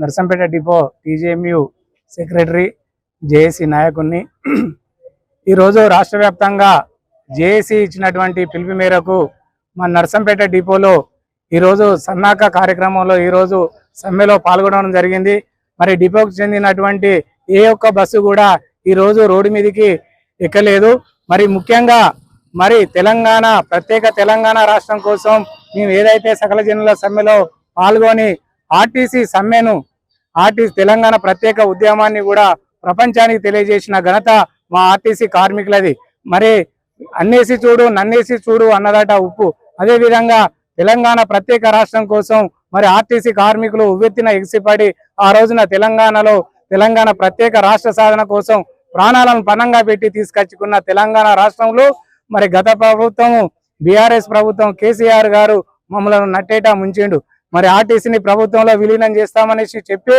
Narsampet depot టీజేఎంయు secretary JAC నాయకుడిని. ఈరోజు రాష్ట్ర వ్యాప్తంగా జేఏసీ ఇచ్చినటువంటి పిలుపు మేరకు మన నర్సంపేట డిపోలో ఈరోజు సన్నాహక కార్యక్రమంలో ఈరోజు సమ్మెలో పాల్గొనడం జరిగింది. మరి డిపోకు చెందినటువంటి ఏ ఒక్క బస్సు కూడా ఈరోజు రోడ్డు మీదకి ఎక్కలేదు. మరి ముఖ్యంగా ప్రత్యేక తెలంగాణ రాష్ట్రం కోసం మేము ఏదైతే సకల జనుల సమ్మెలో పాల్గొని ఆర్టీసీ తెలంగాణ ప్రత్యేక ఉద్యమాన్ని కూడా ప్రపంచానికి తెలియజేసిన ఘనత మా ఆర్టీసీ కార్మికులది. మరి అన్నేసి చూడు నన్నేసి చూడు అన్నదట ఉప్పు. అదేవిధంగా తెలంగాణ ప్రత్యేక రాష్ట్రం కోసం మరి ఆర్టీసీ కార్మికులు ఉవ్వెత్తిన ఎగిసిపడి ఆ రోజున తెలంగాణ ప్రత్యేక రాష్ట్ర సాధన కోసం ప్రాణాలను పణంగా పెట్టి తీసుకొచ్చుకున్న తెలంగాణ రాష్ట్రంలో మరి గత ప్రభుత్వం బీఆర్ఎస్ ప్రభుత్వం కేసీఆర్ గారు మమ్మల్ని నట్టేటా ముంచిండు. మరి ఆర్టీసీని ప్రభుత్వంలో విలీనం చేస్తామనేసి చెప్పి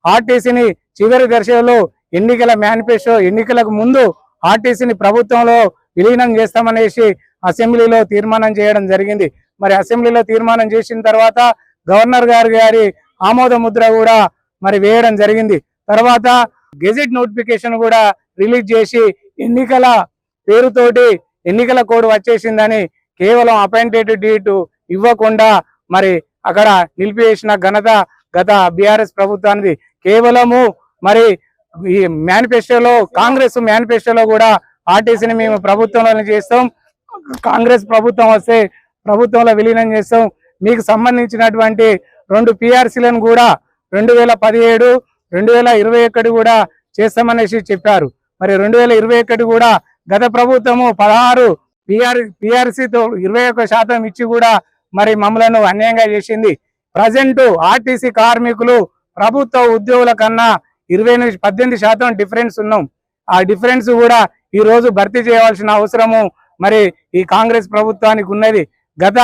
ఆర్టీసీని చివరి దశలో ఎన్నికలకు ముందు ఆర్టీసీని ప్రభుత్వంలో విలీనం చేస్తామనేసి అసెంబ్లీలో తీర్మానం చేయడం జరిగింది. మరి అసెంబ్లీలో తీర్మానం చేసిన తర్వాత గవర్నర్ గారి ఆమోద ముద్ర కూడా మరి వేయడం జరిగింది. తర్వాత గెజెట్ నోటిఫికేషన్ కూడా రిలీజ్ చేసి ఎన్నికల పేరుతోటి ఎన్నికల కోడ్ వచ్చేసిందని కేవలం అపాయింటెడ్ డేట్ ఇవ్వకుండా మరి అక్కడ నిలిపివేసిన ఘనత గత బీఆర్ఎస్ ప్రభుత్వానికి. కేవలము మరి ఈ కాంగ్రెస్ మేనిఫెస్టోలో కూడా ఆర్టీసీని మేము ప్రభుత్వంలో చేస్తాం, కాంగ్రెస్ ప్రభుత్వం వస్తే ప్రభుత్వంలో విలీనం చేస్తాం, మీకు సంబంధించినటువంటి 2 PRCలను కూడా 2017, 2021 కూడా చేస్తామనేసి చెప్పారు. మరి 2021 కూడా గత ప్రభుత్వము 16 PRCతో 21% ఇచ్చి కూడా మరి మమ్మలను అన్యాయంగా చేసింది. ప్రజెంట్ ఆర్టీసీ కార్మికులు ప్రభుత్వ ఉద్యోగుల కన్నా 18% డిఫరెన్స్ ఉన్నాం. ఆ డిఫరెన్స్ కూడా ఈ రోజు భర్తీ చేయవలసిన అవసరము మరి ఈ కాంగ్రెస్ ప్రభుత్వానికి ఉన్నది. గత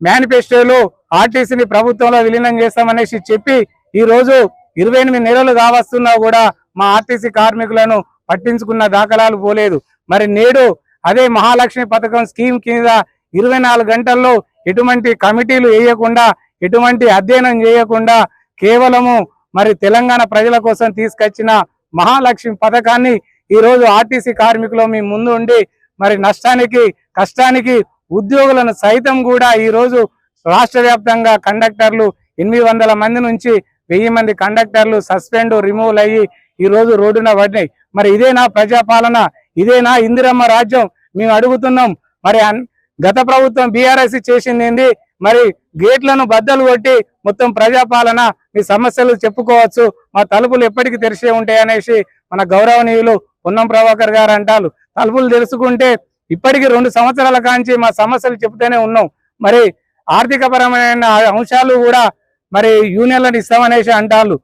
మేనిఫెస్టోలో ఆర్టీసీని ప్రభుత్వంలో విలీనం చేస్తామనేసి చెప్పి ఈ రోజు 28 నెలలు కావస్తున్నా కూడా మా ఆర్టీసీ కార్మికులను పట్టించుకున్న దాఖలాలు పోలేదు. మరి నేడు అదే మహాలక్ష్మి పథకం స్కీమ్ కింద 24 గంటల్లో ఎటువంటి కమిటీలు వేయకుండా ఎటువంటి అధ్యయనం చేయకుండా కేవలము మరి తెలంగాణ ప్రజల కోసం తీసుకొచ్చిన మహాలక్ష్మి పథకాన్ని ఈ రోజు ఆర్టీసీ కార్మికులు మీ ముందు ఉండి మరి కష్టానికి ఉద్యోగులను సైతం కూడా ఈ రోజు రాష్ట్ర వ్యాప్తంగా కండక్టర్లు 800 మంది నుంచి 1000 మంది కండక్టర్లు సస్పెండ్ రిమూవ్ అయ్యి ఈ రోజు రోడ్డున పడినాయి. మరి ఇదేనా ప్రజాపాలన? ఇదేనా ఇందిరమ్మ రాజ్యం? మేము అడుగుతున్నాం. మరి గత ప్రభుత్వం బీఆర్ఎస్ చేసింది ఏంది? మరి గేట్లను బద్దలు కొట్టి మొత్తం ప్రజాపాలన, మీ సమస్యలు చెప్పుకోవచ్చు, మా తలుపులు ఎప్పటికీ తెరిచే ఉంటాయి అనేసి మన గౌరవనీయులు పొన్నం ప్రభాకర్ గారు అంటారు. తలుపులు తెరుచుకుంటే ఇప్పటికీ 2 సంవత్సరాల కాంచి మా సమస్యలు చెప్తూనే ఉన్నాం. మరి ఆర్థికపరమైన అంశాలు కూడా మరి యూనియన్లను ఇస్తామనేసి అంటారు.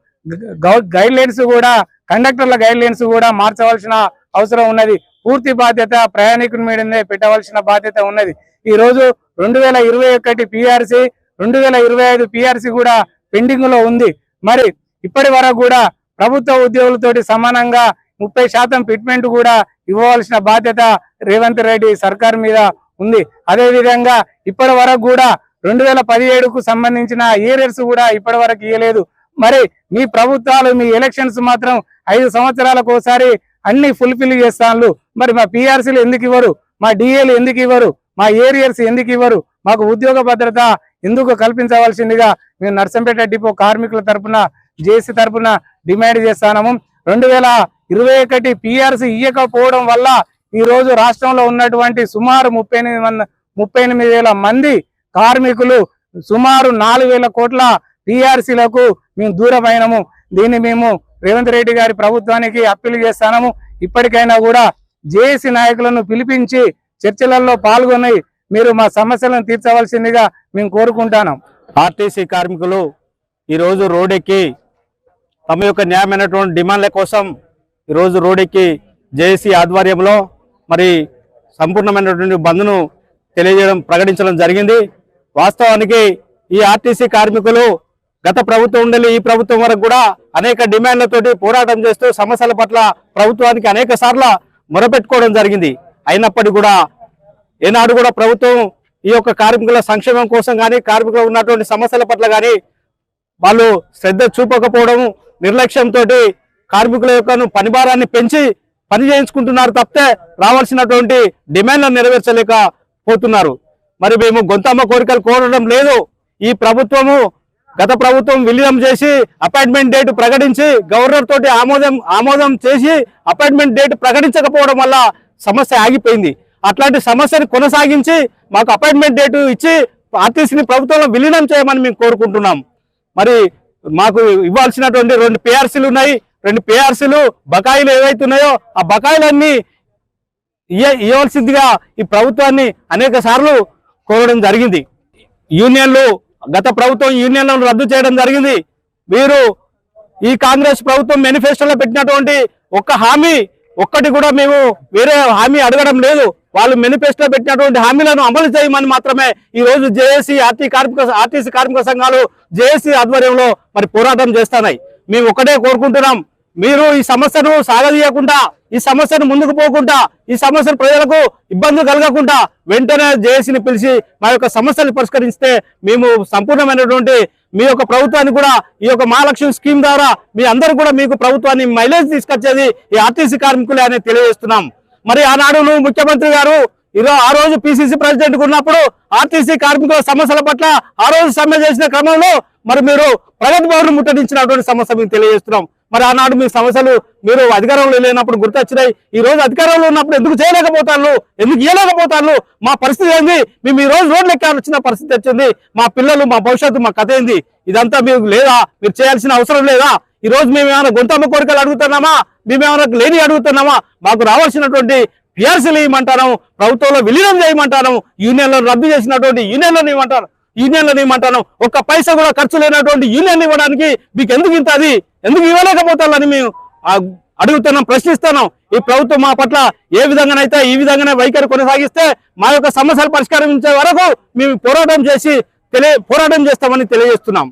గైడ్ లైన్స్ కూడా కండక్టర్ల గైడ్ లైన్స్ కూడా మార్చవలసిన అవసరం ఉన్నది. పూర్తి బాధ్యత ప్రయాణికుల మీదనే పెట్టవలసిన బాధ్యత ఉన్నది. ఈ రోజు 2021 PRC 2025 PRC కూడా పెండింగ్ లో ఉంది. మరి ఇప్పటి వరకు కూడా ప్రభుత్వ ఉద్యోగులతోటి సమానంగా 30% ఫిట్మెంట్ కూడా ఇవ్వవలసిన బాధ్యత రేవంత్ రెడ్డి సర్కార్ మీద ఉంది. అదే విధంగా ఇప్పటి వరకు కూడా 2017కు సంబంధించిన ఏరియర్స్ కూడా ఇప్పటి వరకు ఇవ్వలేదు. మరి మీ ప్రభుత్వాలు మీ ఎలక్షన్స్ మాత్రం 5 సంవత్సరాలకు ఒకసారి అన్ని ఫుల్ఫిల్ చేస్తాను. మరి మా PRCలు ఎందుకు ఇవ్వరు? మా DAలు ఎందుకు ఇవ్వరు? మా ఏరియర్స్ ఎందుకు ఇవ్వరు? మాకు ఉద్యోగ భద్రత ఎందుకు కల్పించవలసిందిగా మేము నర్సంపేట డిపో కార్మికుల తరఫున జేఏసీ తరఫున డిమాండ్ చేస్తాము. 2021 PRC ఇవ్వకపోవడం వల్ల ఈ రోజు రాష్ట్రంలో ఉన్నటువంటి సుమారు 38,000 మంది కార్మికులు సుమారు 4,000 కోట్ల PRCలకు మేము దూరమైనము. దీన్ని మేము రేవంత్ రెడ్డి గారి ప్రభుత్వానికి అప్పీల్ చేస్తాము. ఇప్పటికైనా కూడా జేఏసీ నాయకులను పిలిపించి చర్చలలో పాల్గొని మీరు మా సమస్యలను తీర్చవలసిందిగా మేము కోరుకుంటున్నాం. ఆర్టీసీ కార్మికులు ఈరోజు రోడ్డెక్కి తమ యొక్క న్యాయమైనటువంటి డిమాండ్ల కోసం ఈరోజు రోడ్డెక్కి జేఏసీ ఆధ్వర్యంలో మరి సంపూర్ణమైనటువంటి బంద్ను ప్రకటించడం జరిగింది. వాస్తవానికి ఈ ఆర్టీసీ కార్మికులు గత ప్రభుత్వం ఉండాలి ఈ ప్రభుత్వం వరకు కూడా అనేక డిమాండ్లతోటి పోరాటం చేస్తూ సమస్యల పట్ల ప్రభుత్వానికి అనేక సార్లు మొరపెట్టుకోవడం జరిగింది. అయినప్పటికీ కూడా ఏనాడు కూడా ప్రభుత్వం ఈ యొక్క కార్మికుల సంక్షేమం కోసం కానీ కార్మికులు ఉన్నటువంటి సమస్యల పట్ల కానీ వాళ్ళు శ్రద్ధ చూపకపోవడం, నిర్లక్ష్యంతో కార్మికుల యొక్క పనిభారాన్ని పెంచి పని చేయించుకుంటున్నారు తప్పితే రావాల్సినటువంటి డిమాండ్లను నెరవేర్చలేకపోతున్నారు. మరి మేము గొంతమ్మ కోరికలు కోరడం లేదు. ఈ ప్రభుత్వము గత ప్రభుత్వం విలీనం చేసి అపాయింట్మెంట్ డేట్ ప్రకటించి గవర్నర్ తోటి ఆమోదం చేసి అపాయింట్మెంట్ డేట్ ప్రకటించకపోవడం వల్ల సమస్య ఆగిపోయింది. అట్లాంటి సమస్యను కొనసాగించి మాకు అపాయింట్మెంట్ డేట్ ఇచ్చి ఆర్టీసీని ప్రభుత్వంలో విలీనం చేయమని మేము కోరుకుంటున్నాం. మరి మాకు ఇవ్వాల్సినటువంటి 2 PRCలు ఉన్నాయి. 2 PRCలు బకాయిలు ఏవైతే ఉన్నాయో ఆ బకాయిలన్నీ ఇవ్వాల్సిందిగా ఈ ప్రభుత్వాన్ని అనేక సార్లు కోరడం జరిగింది. యూనియన్లు గత ప్రభుత్వం యూనియన్లను రద్దు చేయడం జరిగింది. వీరు ఈ కాంగ్రెస్ ప్రభుత్వం మేనిఫెస్టోలో పెట్టినటువంటి ఒక్క హామీ ఒక్కటి కూడా మేము వేరే హామీ అడగడం లేదు. వాళ్ళు మేనిఫెస్టోలో పెట్టినటువంటి హామీలను అమలు చేయమని మాత్రమే ఈ రోజు జేఏసీ ఆర్టీసీ కార్మిక సంఘాలు జేఏసీ ఆధ్వర్యంలో మరి పోరాటం చేస్తున్నాయి. మేము ఒకటే కోరుకుంటున్నాం, మీరు ఈ సమస్యను సాగదీయకుండా, ఈ సమస్యను ముందుకు పోకుండా, ఈ సమస్యను ప్రజలకు ఇబ్బందులు కలగకుండా వెంటనే జేఏసీని పిలిచి మా యొక్క సమస్యలు పరిష్కరిస్తే మేము సంపూర్ణమైనటువంటి మీ యొక్క ప్రభుత్వాన్ని కూడా ఈ యొక్క మహాలక్ష్మి స్కీమ్ ద్వారా మీ అందరూ కూడా మీకు ప్రభుత్వాన్ని మైలేజ్ తీసుకొచ్చేది ఈ ఆర్టీసీ కార్మికులే అని తెలియజేస్తున్నాం. మరి ఆనాడు ముఖ్యమంత్రి గారు ఆ రోజు పిసిసి ప్రెసిడెంట్ ఉన్నప్పుడు ఆర్టీసీ కార్మికుల సమస్యల పట్ల ఆ రోజు సమ్మె చేసిన క్రమంలో మరి మీరు ప్రగతి భవన్ ముట్టడించినటువంటి సమస్య మేము తెలియజేస్తున్నాం. మరి ఆనాడు మీ సమస్యలు మీరు అధికారంలో లేనప్పుడు గుర్తొచ్చినాయి. ఈ రోజు అధికారంలో ఉన్నప్పుడు ఎందుకు చేయలేకపోతాను, ఎందుకు ఇవ్వలేకపోతాను? మా పరిస్థితి ఏంది? మేము ఈ రోజు రోడ్లు ఎక్కాల్సిన పరిస్థితి వచ్చింది. మా పిల్లలు, మా భవిష్యత్తు, మా కథ ఏంది? ఇదంతా మీకు లేదా? మీరు చేయాల్సిన అవసరం లేదా? ఈ రోజు మేము ఏమైనా గొంతమ్మ కోరికలు అడుగుతున్నామా? మేమేమైనా లేని అడుగుతున్నామా? మాకు రావాల్సినటువంటి పిఆర్సీలు ఇవ్వమంటాను, ప్రభుత్వంలో విలీనం చేయమంటాను, యూనియన్లను రద్దు చేసినటువంటి యూనియన్లను ఇవ్వమంటాను. ఒక్క పైసా కూడా ఖర్చు లేనటువంటి యూనియన్ ఇవ్వడానికి మీకు ఎందుకు ఇంత అది ఎందుకు ఇవ్వలేకపోతారని మేము అడుగుతున్నాం, ప్రశ్నిస్తున్నాం. ఈ ప్రభుత్వం మా పట్ల ఏ విధంగానైతే ఈ విధంగానే వైఖరి కొనసాగిస్తే మా యొక్క సమస్యలు పరిష్కరించే వరకు మేము పోరాటం చేస్తామని తెలియజేస్తున్నాం.